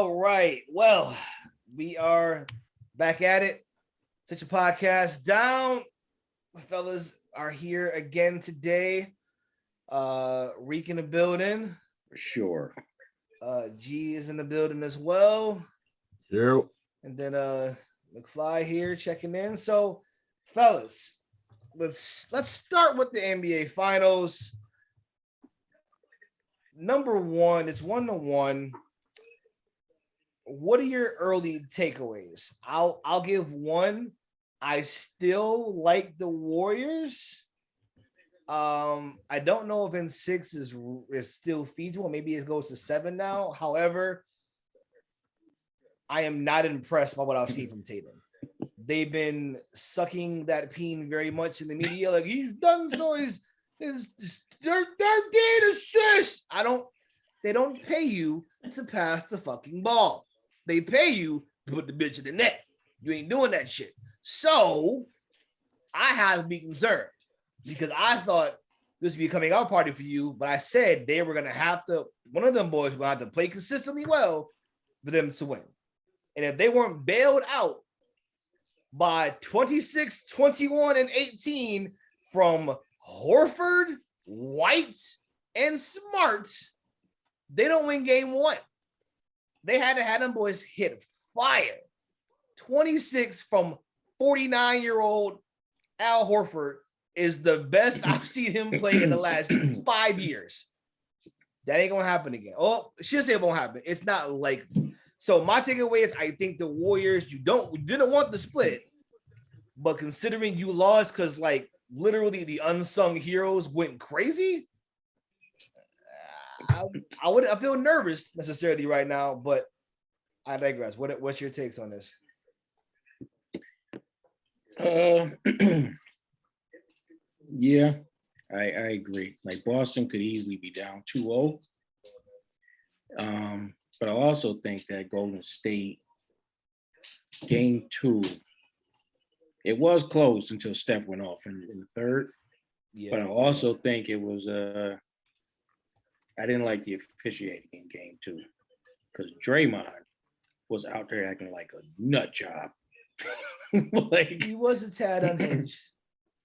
All right. Well, we are back at it. Such a podcast down. The fellas are here again today. Reek in the building. For sure. G is in the building as well. Yep. And then McFly here checking in. So, fellas, let's start with the NBA Finals. Number one, it's 1-1. What are your early takeaways? I'll give one. I still like the Warriors. I don't know if in 6 is still feasible. Maybe it goes to 7 now. However, I am not impressed by what I've seen from Tatum. They've been sucking that peen very much in the media. Like, he's done so. They're dead assists. They don't pay you to pass the fucking ball. They pay you to put the bitch in the net. You ain't doing that shit. So I have to be concerned because I thought this would be a coming out party for you, but I said they were gonna have to, one of them boys were gonna have to play consistently well for them to win. And if they weren't bailed out by 26, 21, and 18 from Horford, White, and Smart, they don't win game 1. They had to have them boys hit fire. 26 from 49-year-old Al Horford is the best I've seen him play in the last 5 years. That ain't gonna happen again. Oh, should say it won't happen. It's not like so. My takeaway is I think the Warriors, you didn't want the split, but considering you lost because like literally the unsung heroes went crazy. I feel nervous necessarily right now, but I digress. What's your takes on this? Yeah, I agree. Like Boston could easily be down 2-0. But I also think that Golden State game 2, it was close until Steph went off in the third. Yeah. But I also think it was I didn't like the officiating in game 2 because Draymond was out there acting like a nut job. Like he was a tad unhinged.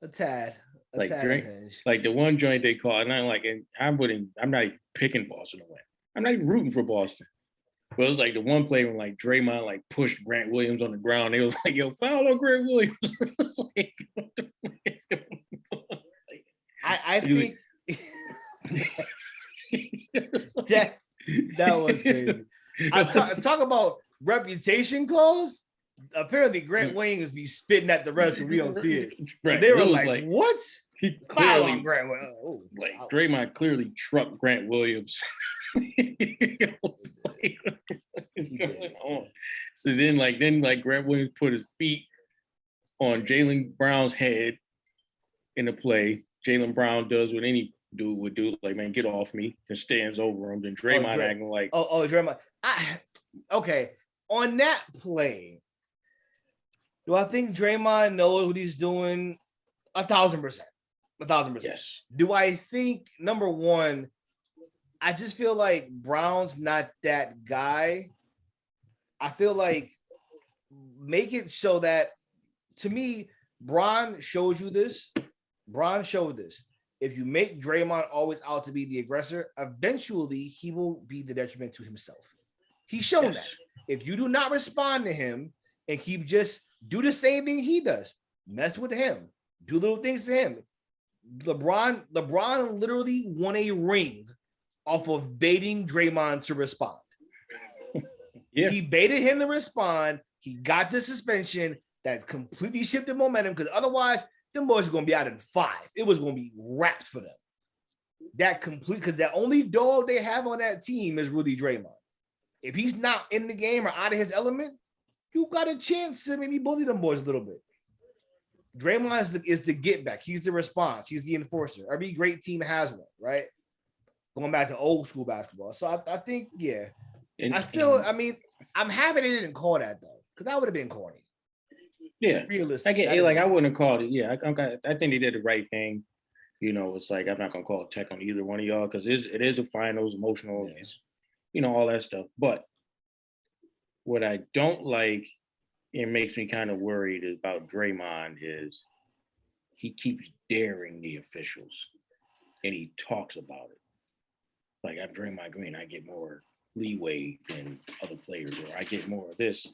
A tad unhinged. Like the one joint they called, and I'm not even picking Boston to win. I'm not even rooting for Boston. But it was like the one play when like Draymond like pushed Grant Williams on the ground. They was like, yo, foul on Grant Williams. Like, I think that was crazy. Talk about reputation calls. Apparently, Grant Williams be spitting at the refs and we don't see it. Right. They were like, what? He clearly, Grant Williams. Oh, like Draymond clearly trucked Grant Williams. So then Grant Williams put his feet on Jaylen Brown's head in the play. Jaylen Brown does what any dude would do, like, man, get off me, and stands over him. Then Draymond acting like, Draymond. Okay, on that play, do I think Draymond knows what he's doing? 1,000%. 1,000%. Yes. Do I think, number one, I just feel like Brown's not that guy. I feel like make it so that, to me, Bron showed you this. Bron showed this. If you make Draymond always out to be the aggressor, eventually he will be the detriment to himself. He's shown that. If you do not respond to him and keep just do the same thing he does, mess with him, do little things to him. LeBron literally won a ring off of baiting Draymond to respond. Yeah. He baited him to respond. He got the suspension that completely shifted momentum because otherwise, them boys are going to be out in 5. It was going to be wraps for them. Because the only dog they have on that team is really Draymond. If he's not in the game or out of his element, you got a chance to maybe bully them boys a little bit. Draymond is the get back. He's the response. He's the enforcer. Every great team has one, right? Going back to old school basketball. So I think, yeah. I'm happy they didn't call that, though, because that would have been corny. Yeah. Realistic. I wouldn't have called it. Yeah, I think they did the right thing. You know, it's like I'm not going to call it tech on either one of y'all because it is the finals, emotional, it's, all that stuff. But What I don't like, it makes me kind of worried about Draymond is he keeps daring the officials and he talks about it. Like I'm Draymond Green, I get more leeway than other players, or I get more of this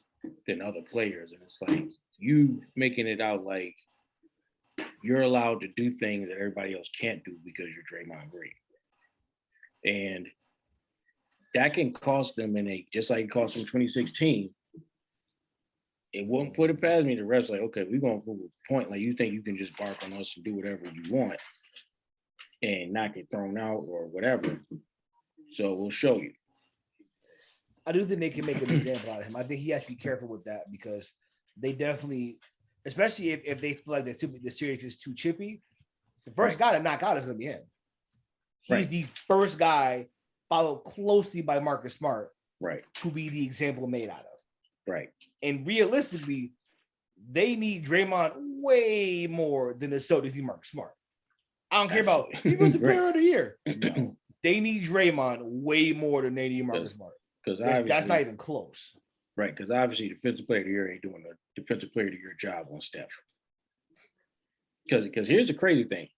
than other players. And it's like you making it out like you're allowed to do things that everybody else can't do because you're Draymond Green. And that can cost them just like it cost them 2016. It won't put it past me. The refs like, okay, we're gonna prove a point. Like you think you can just bark on us and do whatever you want and not get thrown out or whatever. So we'll show you. I do think they can make an example out of him. I think he has to be careful with that because they definitely, especially if they feel like the series is too chippy, the first guy to knock out is going to be him. He's the first guy, followed closely by Marcus Smart, to be the example made out of. Right. And realistically, they need Draymond way more than the Celtics need Marcus Smart. I don't care about defensive player of the year. No, they need Draymond way more than they need Marcus Smart. Because that's not even close. Right, because obviously defensive player of the year ain't doing the defensive player of the year job on Steph. Because here's the crazy thing.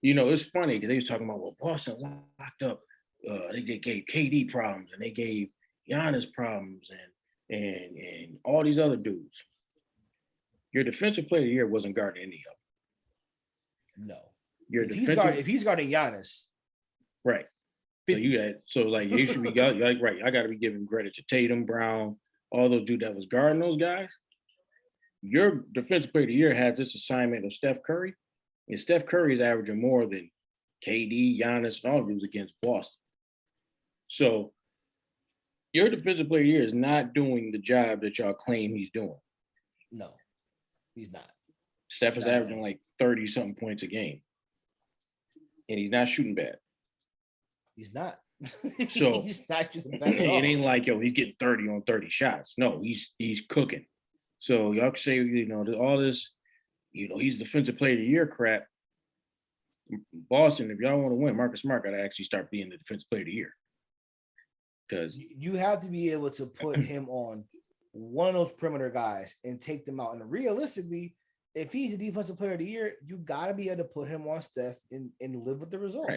You know, it's funny because they was talking about, well, Boston locked up. They gave KD problems and they gave Giannis problems and all these other dudes. Your defensive player of the year wasn't guarding any of them. No. If he's guarding Giannis. Right. 50. So like you should be like right. I got to be giving credit to Tatum, Brown, all those dudes that was guarding those guys. Your defensive player of the year has this assignment of Steph Curry, and Steph Curry is averaging more than KD, Giannis, and all dudes against Boston. So your defensive player of the year is not doing the job that y'all claim he's doing. No, he's not. Steph is averaging like 30-something points a game, and he's not shooting bad. He's not. So he's not shooting bad at all. It ain't like, yo, he's getting 30 on 30 shots. No, he's cooking. So y'all can say, you know, all this, you know, he's defensive player of the year crap. Boston, if y'all want to win, Marcus Smart got to actually start being the defensive player of the year. Because you have to be able to put him on one of those perimeter guys and take them out. And realistically, if he's the defensive player of the year, you got to be able to put him on Steph and live with the result.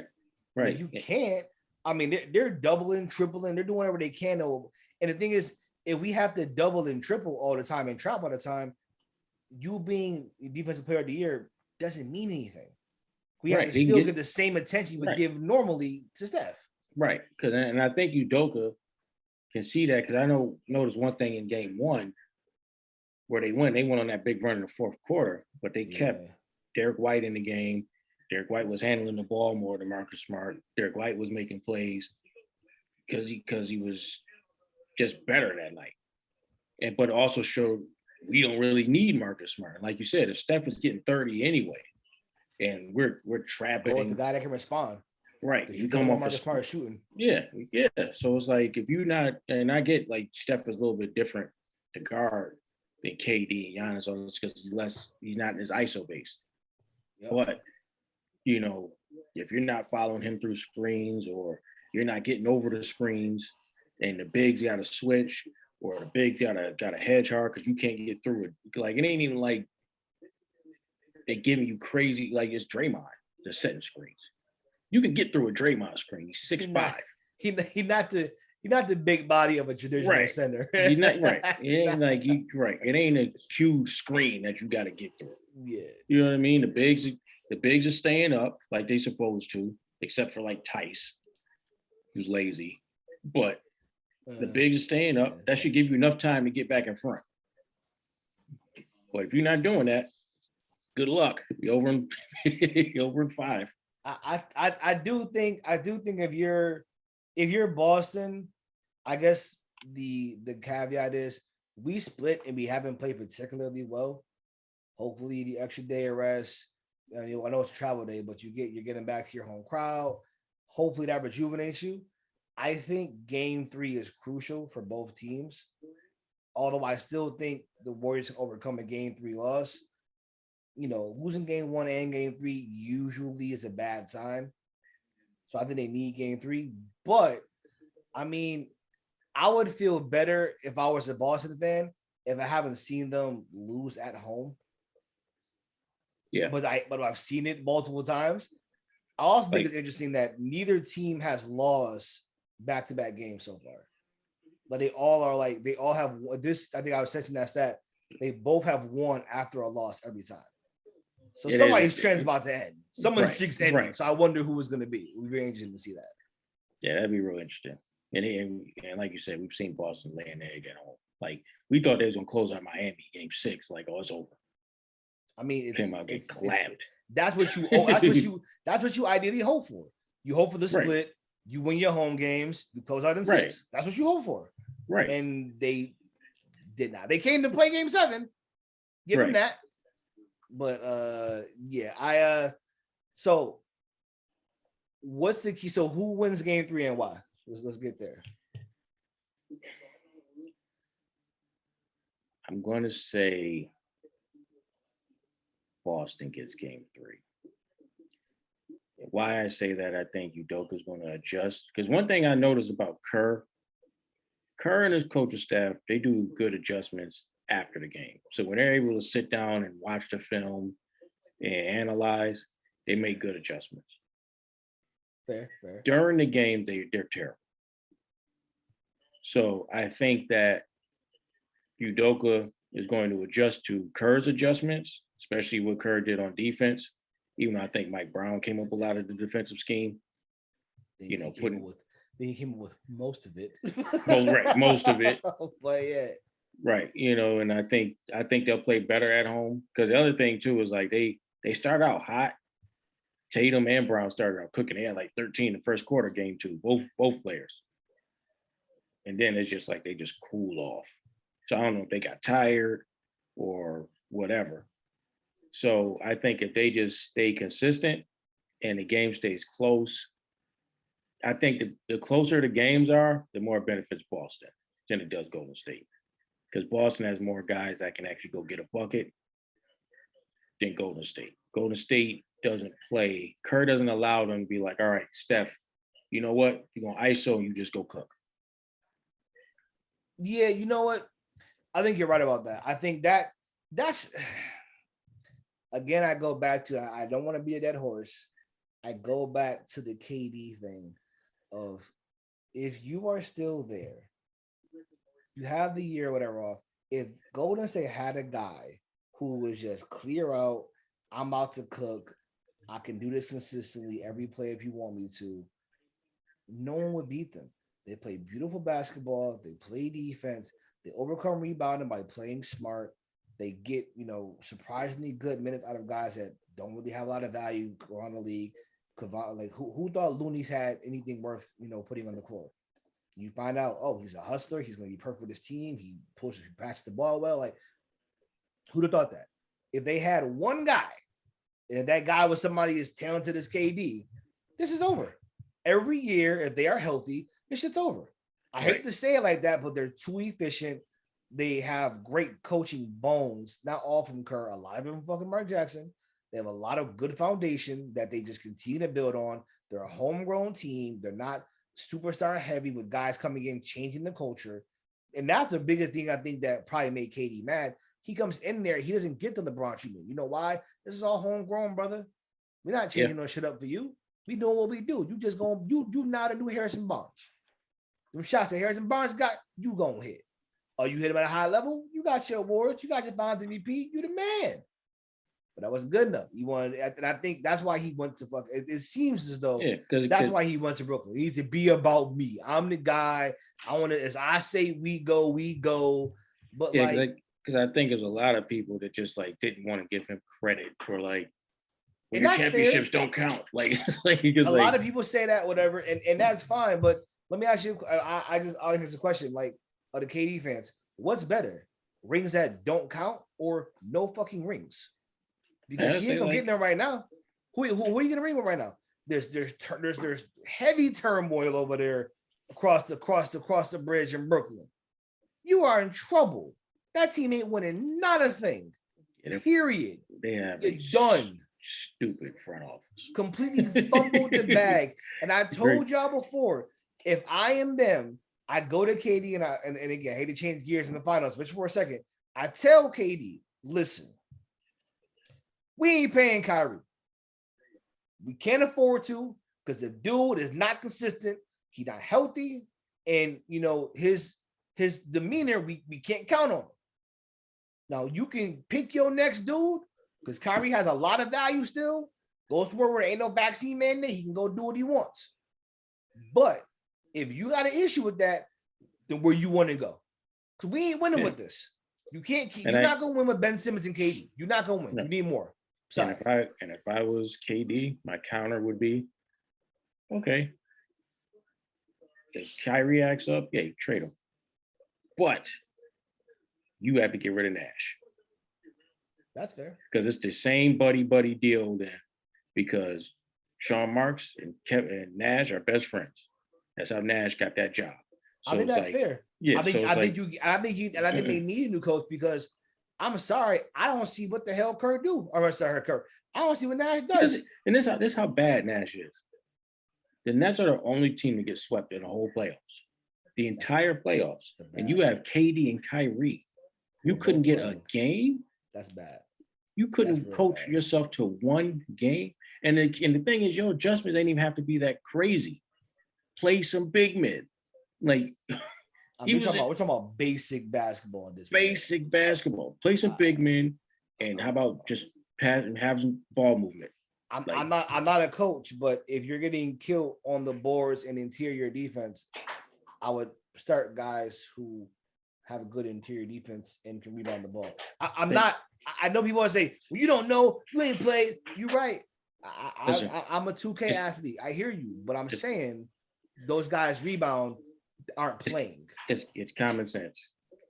Right. If you can't, I mean, they're doubling, tripling, they're doing whatever they can. And the thing is, if we have to double and triple all the time and trap all the time, you being defensive player of the year doesn't mean anything. We have to still get the same attention we give normally to Steph. Right. And I think Udoka can see that because I noticed one thing in game one where they went on that big run in the fourth quarter, but they kept Derek White in the game. Derek White was handling the ball more than Marcus Smart. Derek White was making plays because he was just better that night. But also showed we don't really need Marcus Smart. Like you said, if Steph is getting 30 anyway, and we're trapping the guy that can respond. Right. You come off Marcus Smart shooting. Yeah. So it's like if you're not, and I get like Steph is a little bit different to guard than KD and Giannis on this because he's not as ISO based. Yep. But you know, if you're not following him through screens or you're not getting over the screens and the bigs got to switch or the bigs got to hedge hard because you can't get through it. Like it ain't even like they're giving you crazy, like it's Draymond, they're setting screens. You can get through a Draymond screen. He's 6'5". He's not the big body of a traditional center. He's not right. It ain't like you right. It ain't a huge screen that you got to get through. Yeah. You know what I mean? The bigs are staying up like they supposed to, except for like Tice, who's lazy. But the bigs are staying up. That should give you enough time to get back in front. But if you're not doing that, good luck. You're over in 5. I do think if you're Boston, I guess the caveat is we split and we haven't played particularly well. Hopefully the extra day of rest. I know it's a travel day, but you're getting back to your home crowd. Hopefully that rejuvenates you. I think game 3 is crucial for both teams. Although I still think the Warriors can overcome a game 3 loss. You know, losing game 1 and game 3 usually is a bad sign. So I think they need game 3. But I mean, I would feel better if I was a Boston fan if I haven't seen them lose at home. Yeah. But I've seen it multiple times. I also think Like- it's interesting that neither team has lost back-to-back games so far. But they all have this. I think I was mentioning that stat. They both have won after a loss every time. So somebody's trend's about to end. Someone's streak's ending. Right. So I wonder who was going to be. It would be very interesting to see that. Yeah, that'd be real interesting. And like you said, we've seen Boston lay an egg at home. Like we thought they was gonna close out Miami game 6. Like, oh, it's over. I mean, Get clapped. That's what you. That's what you ideally hope for. You hope for the split. Right. You win your home games. You close out in 6. That's what you hope for. Right. And they did not. They came to play game 7. Give them that. But yeah, so what's the key? So who wins game 3 and why? Let's get there. I'm going to say Boston gets game 3. Why I say that, I think Udoka's going to adjust. Because one thing I noticed about Kerr and his coaching staff, they do good adjustments after the game. So when they're able to sit down and watch the film and analyze, they make good adjustments. Fair. During the game, they're terrible. So I think that Udoka is going to adjust to Kerr's adjustments, especially what Kerr did on defense. Even though I think Mike Brown came up a lot of the defensive scheme. He came up with most of it. Most of it. But yeah. Right. And I think they'll play better at home. Because the other thing too is like they start out hot. Tatum and Brown started out cooking. They had like 13 in the first quarter, game 2, both players. And then it's just like they just cooled off. So I don't know if they got tired or whatever. So I think if they just stay consistent and the game stays close, I think the closer the games are, the more it benefits Boston than it does Golden State. Because Boston has more guys that can actually go get a bucket than Golden State. Golden State doesn't play. Kerr doesn't allow them to be like, all right, Steph, you know what? You're going to ISO and you just go cook. Yeah, you know what? I think you're right about that. I think that's again, I go back to, I don't want to be a dead horse. I go back to the KD thing of if you are still there, you have the year or whatever off. If Golden State had a guy who was just clear out, I'm about to cook, I can do this consistently every play if you want me to, no one would beat them. They play beautiful basketball. They play defense. They overcome rebounding by playing smart. They get, surprisingly good minutes out of guys that don't really have a lot of value around the league. Like who thought Looney's had anything worth, putting on the court? You find out, oh, he's a hustler. He's going to be perfect for this team. He passes the ball well. Like, who'd have thought that? If they had one guy, and that guy was somebody as talented as KD, this is over. Every year, if they are healthy, this shit's over. I hate to say it like that, but they're too efficient. They have great coaching bones, not all from Kerr, a lot of them from fucking Mark Jackson. They have a lot of good foundation that they just continue to build on. They're a homegrown team. They're not superstar heavy with guys coming in, changing the culture. And that's the biggest thing I think that probably made KD mad. He comes in there, he doesn't get the LeBron treatment. You know why? This is all homegrown, brother. We're not changing no shit up for you. We doing what we do. You just going, you not a new Harrison Barnes. Them shots that Harrison Barnes got, you gonna hit. Or you hit him at a high level, you got your awards, you got your Finals MVP, you the man. But that wasn't good enough. He wanted, and I think that's why he went to fuck. It seems as though that's why he went to Brooklyn. He needs to be about me. I'm the guy. I want to, as I say, we go, we go. But because I think there's a lot of people that just like didn't want to give him credit for like, when your championships don't count. Like, a lot of people say that, whatever, and that's fine. But let me ask you, I'll ask a question, like, of the KD fans, what's better, rings that don't count or no fucking rings? Because he ain't gonna get them right now. Who are you gonna ring with right now? There's heavy turmoil over there across the bridge in Brooklyn. You are in trouble. That team ain't winning not a thing. Period. They have You're done. Stupid front office. Completely fumbled the bag. And I told y'all before, if I am them, I go to KD and again, I hate to change gears in the finals, which for a second, I tell KD, listen, we ain't paying Kyrie. We can't afford to because the dude is not consistent. He's not healthy, and his demeanor, we can't count on him. Now you can pick your next dude because Kyrie has a lot of value still. Goes to where there ain't no vaccine mandate, he can go do what he wants. But if you got an issue with that, then where you want to go? Because we ain't winning with this. You can't keep. You're not gonna win with Ben Simmons and KD. You're not gonna win. No. You need more. Sorry. And if I was KD, my counter would be, okay, if Kyrie acts up, yeah, trade him. But you have to get rid of Nash. That's fair. Because it's the same buddy deal then. Because Sean Marks and Nash are best friends. That's how Nash got that job. So I think that's fair. Yeah, I think they need a new coach because I'm sorry, I don't see what the hell Kerr do. Or sorry, Kerr. I don't see what Nash does. And this how bad Nash is. The Nets are the only team to get swept in the whole playoffs. The entire playoffs. And you have KD and Kyrie. You couldn't get a game. That's bad. You couldn't coach yourself to one game. And the thing is, your adjustments ain't even have to be that crazy. Play some big men. Like we're talking about basic basketball in this. Basic basketball. Play some big men, and how about just pass and have some ball movement. I'm not a coach, but if you're getting killed on the boards and interior defense, I would start guys who have a good interior defense and can rebound the ball. I know people want to say, well, you don't know, you ain't played. You're right. I'm a 2K athlete. I hear you, but I'm saying those guys rebound aren't playing. It's common sense.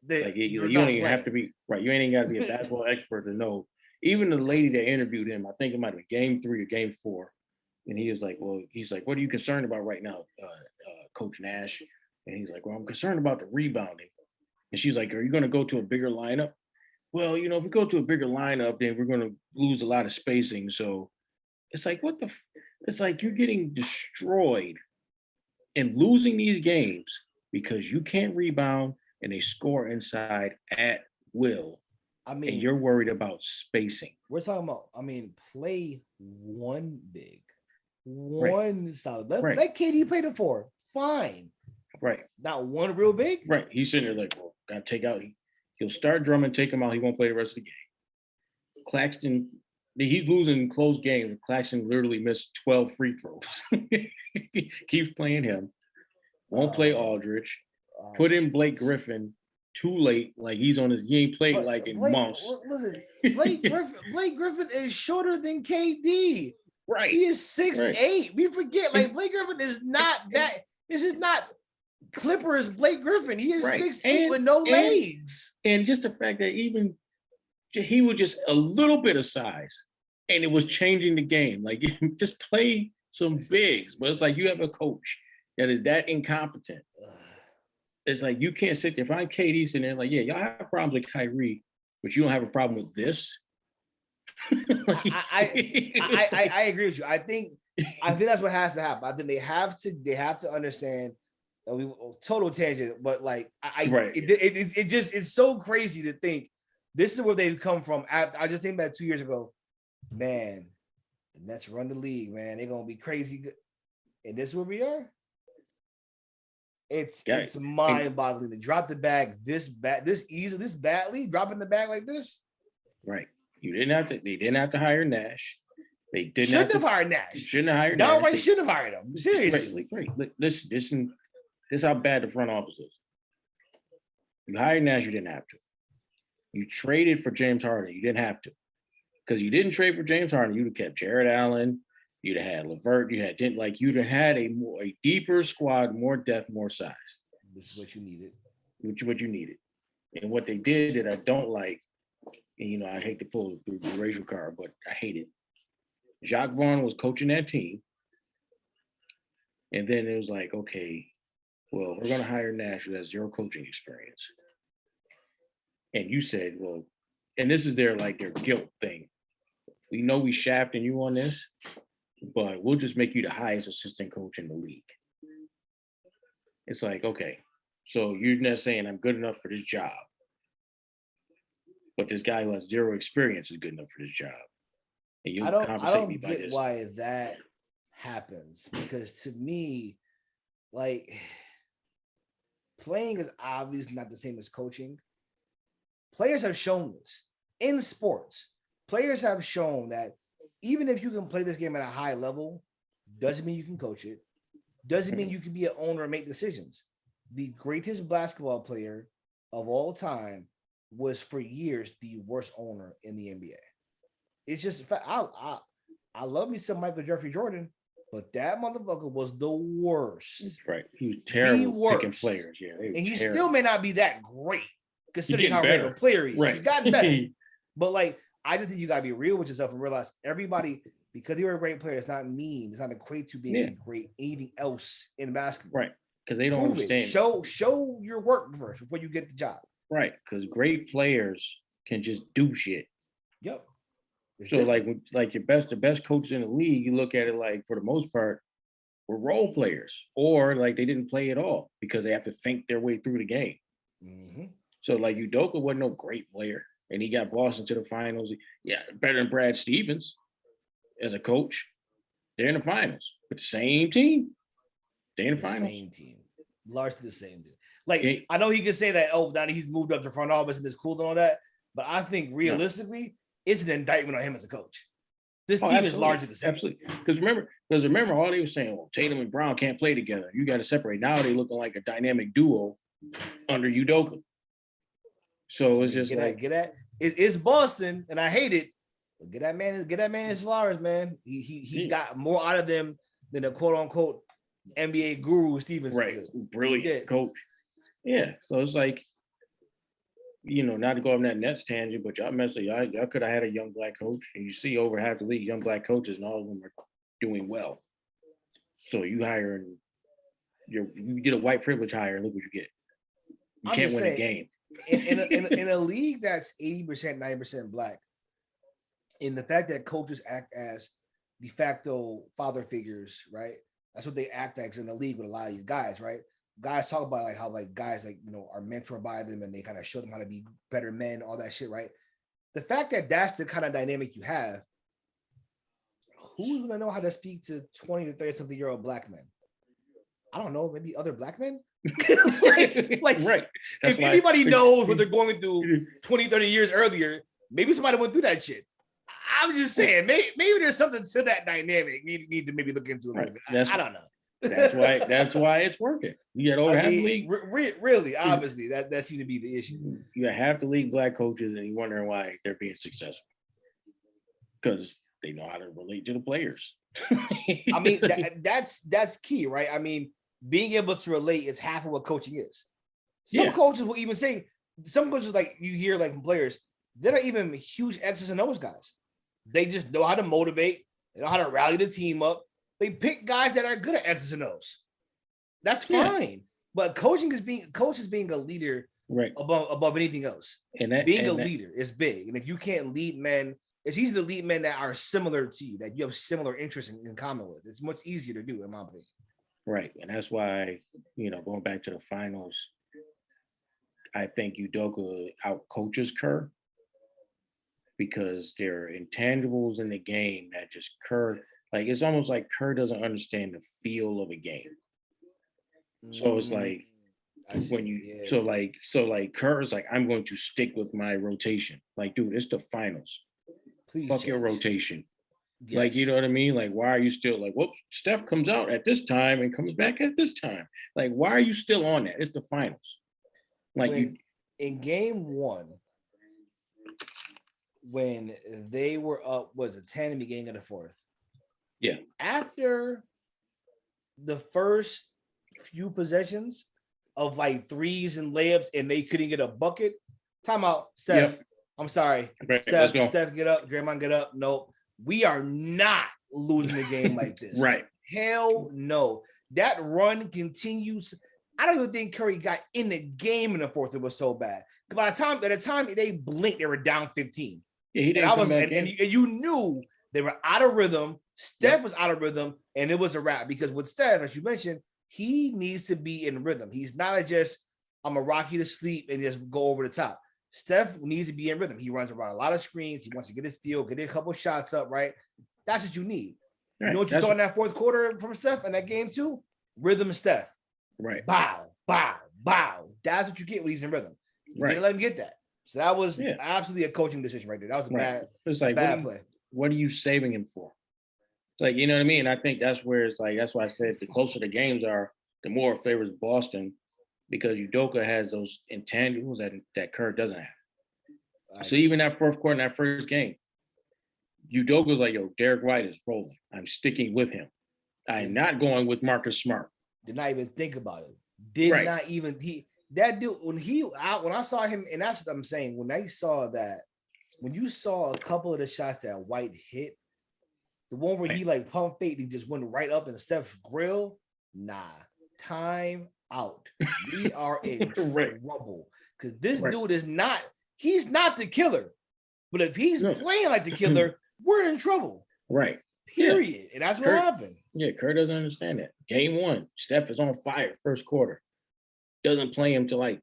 You don't even have to be right. You ain't even got to be a basketball expert to know. Even the lady that interviewed him, I think it might have been game 3 or game 4, and he was like, what are you concerned about right now, Coach Nash? And he's like, well, I'm concerned about the rebounding. And she's like, are you going to go to a bigger lineup? Well, if we go to a bigger lineup, then we're going to lose a lot of spacing. So it's like, it's like you're getting destroyed and losing these games because you can't rebound and they score inside at will. And you're worried about spacing. We're talking about, play one big, one solid. Let KD play the 4. Fine. Right. Not one real big. Right. He's sitting there like, well, got to take out. He'll start Drummond, take him out. He won't play the rest of the game. Claxton, he's losing close games. Claxton literally missed 12 free throws. Keeps playing him. Won't play Aldridge. Put in Blake Griffin too late. Like he ain't played in months. Listen, Blake Griffin is shorter than KD. Right. He is 6'8". We forget, Blake Griffin is not that. This is not Clippers Blake Griffin. He is 6'8" with no legs. And just the fact that even he was just a little bit of size, and it was changing the game. Like just play some bigs. But it's like you have a coach that is that incompetent. It's like you can't sit there. If I'm KD sitting there, like, yeah, y'all have problems with Kyrie, but you don't have a problem with this. I agree with you. I think that's what has to happen. I think they have to understand that we total tangent, but it's so crazy to think this is where they've come from. I just think about 2 years ago, man, the Nets run the league, man. They're gonna be crazy, and this is where we are. It's mind-boggling to drop the bag this badly, dropping the bag like this. Right. They didn't have to hire Nash. They shouldn't have hired Nash. Shouldn't have hired Nash. No, why shouldn't have hired him? Seriously. Right. Listen, this is how bad the front office is. You hired Nash, you didn't have to. You traded for James Harden, you didn't have to. Because you didn't trade for James Harden, you'd have kept Jared Allen, you'd have had LeVert, you'd have had a deeper squad, more depth, more size. This is what you needed. What you needed. And what they did that I don't like, and I hate to pull the racial card, but I hate it. Jacques Vaughn was coaching that team. And then it was like, okay, well, we're gonna hire Nash who has 0 coaching experience. And you said, well, and this is their guilt thing. We know we shafting you on this, but we'll just make you the highest assistant coach in the league. It's like, okay, So you're not saying I'm good enough for this job, but this guy who has zero experience is good enough for this job, and I you'll don't I compensate me don't by get this. why that happens, because to me, like, playing is obviously not the same as coaching. Players have shown this in sports. Players have shown that even if you can play this game at a high level, doesn't mean you can coach it. Doesn't mean you can be an owner and make decisions. The greatest basketball player of all time was for years the worst owner in the NBA. It's just I love me some Michael Jeffrey Jordan, but that motherfucker was the worst. Right. He was terrible picking worst. players. Yeah. And he terrible. still may not be that great considering how better. great of a player he is. Right. He's gotten better. But like, I just think you gotta be real with yourself and realize everybody, because you're a great player, it's not equate to being a great anything else in basketball. Right. Because they don't understand. Show your work first before you get the job. Right. Because great players can just do shit. Yep. It's so different. like the best coaches in the league, you look at it like for the most part, were role players, or like they didn't play at all because they have to think their way through the game. Mm-hmm. So like Udoka wasn't no great player, and he got Boston to the finals. Yeah, better than Brad Stevens as a coach. They're in the finals with the same team. They're in the finals. Same team, largely the same dude. Like, I know he can say that, oh, now he's moved up to front office and it's cool and all that, but I think realistically, it's an indictment on him as a coach. This team is largely the same. Absolutely. Because remember, all they were saying, well, Tatum and Brown can't play together. You got to separate. Now they looking like a dynamic duo under Udoka. So it's just it's Boston, and I hate it. But get that man his flowers, man. He got more out of them than a quote unquote NBA guru Stevens. Right. Brilliant coach. Yeah. So it's like, not to go on that Nets tangent, but y'all could have had a young black coach, and you see over half the league young black coaches, and all of them are doing well. So you did a white privilege hire, and look what you get. You can't win a game. in a league that's 80%, 90% black, in the fact that coaches act as de facto father figures, right? That's what they act as in the league with a lot of these guys, right? Guys talk about like how like guys are mentored by them and they kind of show them how to be better men, all that shit, right? The fact that that's the kind of dynamic you have, who's gonna know how to speak to 20 to 30 something year old black men? I don't know, maybe other black men. Right. That's if anybody knows what they're going through 20, 30 years earlier, maybe somebody went through that shit. I'm just saying, maybe there's something to that dynamic. Need to maybe look into a little bit. I don't know. That's why it's working. You got over half the league. Really, obviously, that seems to be the issue. You got half the league black coaches, and you're wondering why they're being successful. Because they know how to relate to the players. I mean, that's key, right? I mean, being able to relate is half of what coaching is. Some coaches will even say, some coaches, like you hear like players, they're not even huge X's and O's guys. They just know how to motivate. They know how to rally the team up. They pick guys that are good at X's and O's. That's fine. But coach is being a leader, right, above anything else. And being a leader is big. And if you can't lead men, it's easy to lead men that are similar to you, that you have similar interests in common with. It's much easier to do, in my opinion. Right. And that's why, going back to the finals, I think Udoka out coaches Kerr, because there are intangibles in the game that just Kerr, like, it's almost like Kerr doesn't understand the feel of a game. So it's like when Kerr's like, I'm going to stick with my rotation. Like, dude, it's the finals. Please fuck your rotation. Yes. Like, you know what I mean? Like, why are you still like, well, Steph comes out at this time and comes back at this time. Like, why are you still on that? It's the finals. Like, in game one, when they were up, was it 10 in the beginning of the fourth? Yeah. After the first few possessions of like threes and layups and they couldn't get a bucket, timeout, Steph. Yep. I'm sorry. Right, Steph, get up. Draymond, get up. Nope. We are not losing the game like this. Right. Hell no. That run continues. I don't even think Curry got in the game in the fourth. It was so bad. By the time they blinked, they were down 15. Yeah, he didn't and you knew they were out of rhythm. Steph was out of rhythm, and it was a wrap. Because with Steph, as you mentioned, he needs to be in rhythm. He's not just I'm gonna rock you to sleep and just go over the top. Steph needs to be in rhythm. He runs around a lot of screens. He wants to get his feel, get a couple shots up, right? That's what you need. Right. You know what you saw in that fourth quarter from Steph in that game too? Rhythm of Steph. Right. Bow, bow, bow. That's what you get when he's in rhythm. You didn't let him get that. So that was absolutely a coaching decision right there. That was a bad play. What are you saving him for? Like, you know what I mean? I think that's where it's like, that's why I said the closer the games are, the more it favors Boston, because Udoka has those intangibles that Kerr doesn't have. So even that fourth quarter, in that first game, Udoka's like, yo, Derek White is rolling. I'm sticking with him. I am not going with Marcus Smart. Did not even think about it. Did not even that dude when I saw him, and that's what I'm saying. When you saw a couple of the shots that White hit, the one where he like pump fake, he just went right up in Steph's grill. Nah, time out. We are in trouble because this dude is not. He's not the killer, but if he's playing like the killer, we're in trouble. Right. Period. And that's what happened. Yeah, Kerr doesn't understand that. Game one, Steph is on fire first quarter. Doesn't play him till like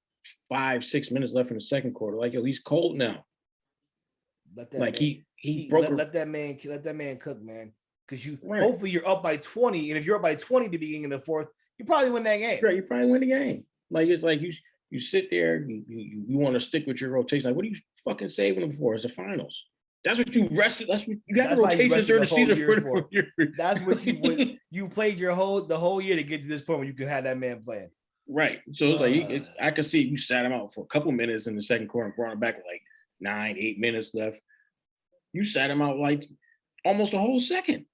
5-6 minutes left in the second quarter. Like, yo, he's cold now. Let that man cook, man. Because hopefully you're up by 20. And if you're up by 20 at the beginning of the fourth, you probably win that game. Right, you probably win the game. Like, it's like you sit there, you want to stick with your rotation. Like, what are you fucking saving them for? It's the finals. That's what you rested. That's what you got the rotations during the season for. That's what you played the whole year to get to this point where you could have that man playing. Right. So it's like I could see you sat him out for a couple minutes in the second quarter and brought him back with like 9-8 minutes left. You sat him out like almost a whole second.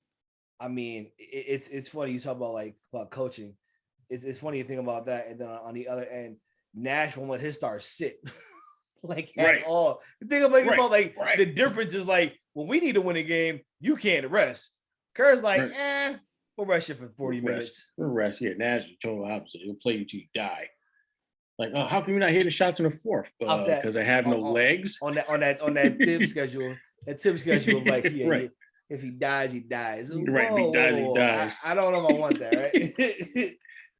I mean, it's funny you talk about coaching. It's funny to think about that, and then on the other end, Nash won't let his stars sit. At all. The thing about the difference is like when we need to win a game, you can't rest. Kerr's like, we'll rest you for 40 minutes. We'll rest. Yeah, Nash is the total opposite. He'll play you till you die. Like, oh, how come you're not hitting shots in the fourth? Because I have no legs. On that tip schedule. That tip schedule of like, if he dies, he dies. Right, if he dies, he dies. I don't know if I want that, right?